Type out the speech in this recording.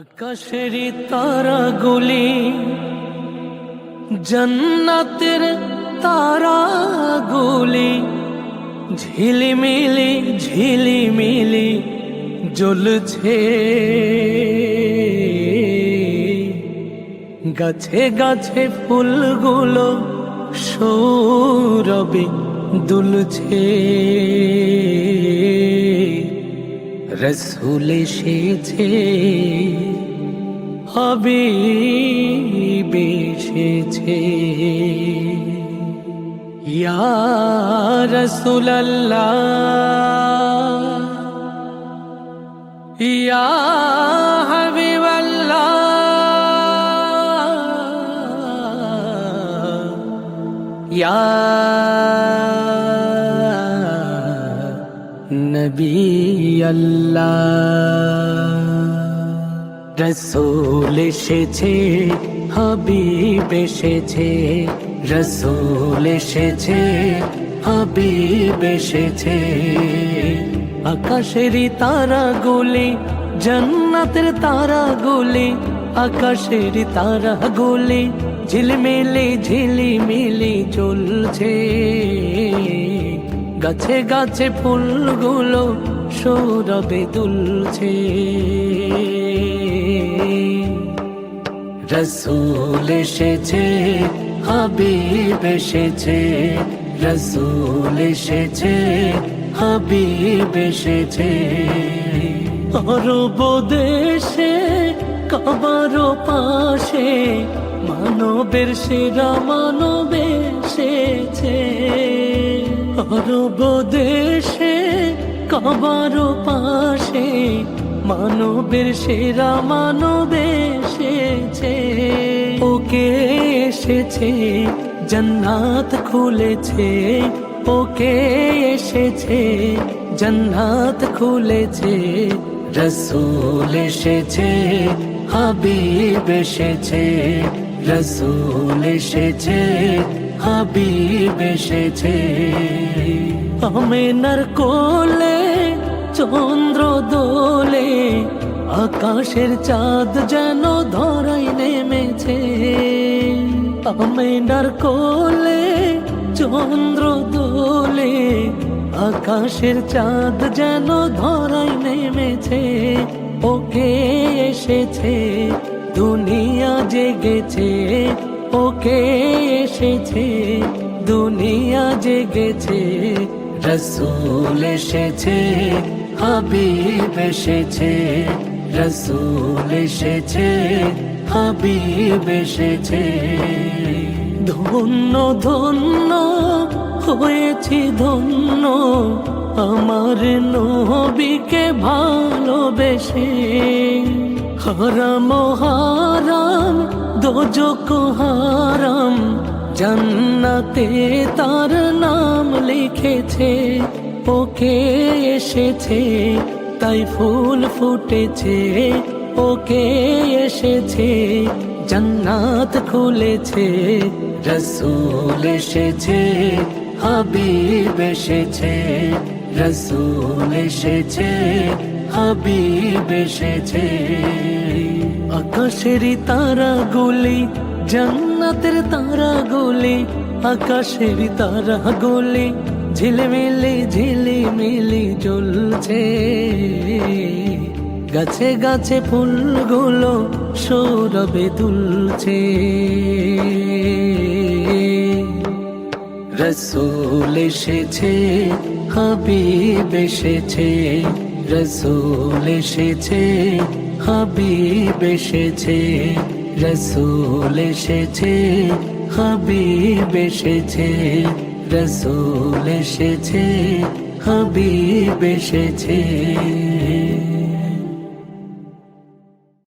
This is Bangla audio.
আকাশের তারাগুলি জান্নাতের তারাগুলি ঝিলিমিলি ঝিলিমিলি জ্বলছে, গাছে গাছে ফুলগুলো সৌরভে দুলছে। রসুল এসেছে, হাবিব এসেছে। ইয়া রাসূলুল্লাহ, ইয়া হাবিবাল্লাহ, ইয়া নবী আল্লাহ। রসূল এসেছে, হাবিব এসেছে, রসূল এসেছে, হাবিব এসেছে। আকাশের তারাগুলি জান্নাতের তারাগুলি, আকাশের তারাগুলি ঝিলমিলি ঝিলিমিলি জ্বলছে, গাছে গাছে ফুলগুলো সৌরভে দুলছে। রসূল এসেছে, হাবিব এসেছে, রসূল এসেছে, হাবিব এসেছে। আরব দেশে কাবার পাশে মানবের সেরা মানব এসেছে। আরব দেশে কাবার পাশে মানবের সেরা মানব এসেছে। ওকে এসেছে, জান্নাত খুলেছে, ওকে এসেছে, জান্নাত খুলেছে। রসূল এসেছে, হাবিব এসেছে, রসূল এসেছে, হাবিব এসেছে। আমেনার কোলে চন্দ্র দোলে, আকাশের চাঁদ যেন ধরায় নেমেছে। আমেনার কোলে চন্দ্র দোলে, আকাশের চাঁদ যেন ধরায় নেমেছে। ওকে এসেছে, দুনিয়া জেগেছে, ওকে এসেছে, দুনিয়া জেগেছে। রসূল এসেছে, হাবিব এসেছে, রসূল এসেছে, হাবিব এসেছে। ধন্য ধন্য হয়েছি ধন্য, আমার নবীকে ভালোবেসে। হারাম হারাম দোজখ হারাম, জান্নাতে তার নাম লিখেছে। ওকে এসেছে, তাই ফুল ফুটেছে, ওকে এসেছে, জান্নাত খুলেছে। রসূল এসেছে, হাবিব এসেছে, রসূল এসেছে, হাবিব এসেছে। আকাশের তারাগুলি জান্নাতের তারাগুলি, আকাশের তারাগুলি ঝিলমিলি ঝিলিমিলি জ্বলছে, গাছে গাছে ফুলগুলো সৌরভে দুলছে। রসূল এসেছে, হাবিব এসেছে, রসূল এসেছে, হাবিব এসেছে, রসূল এসেছে, হাবিব এসেছে, রসূল এসেছে, হাবিব এসেছে।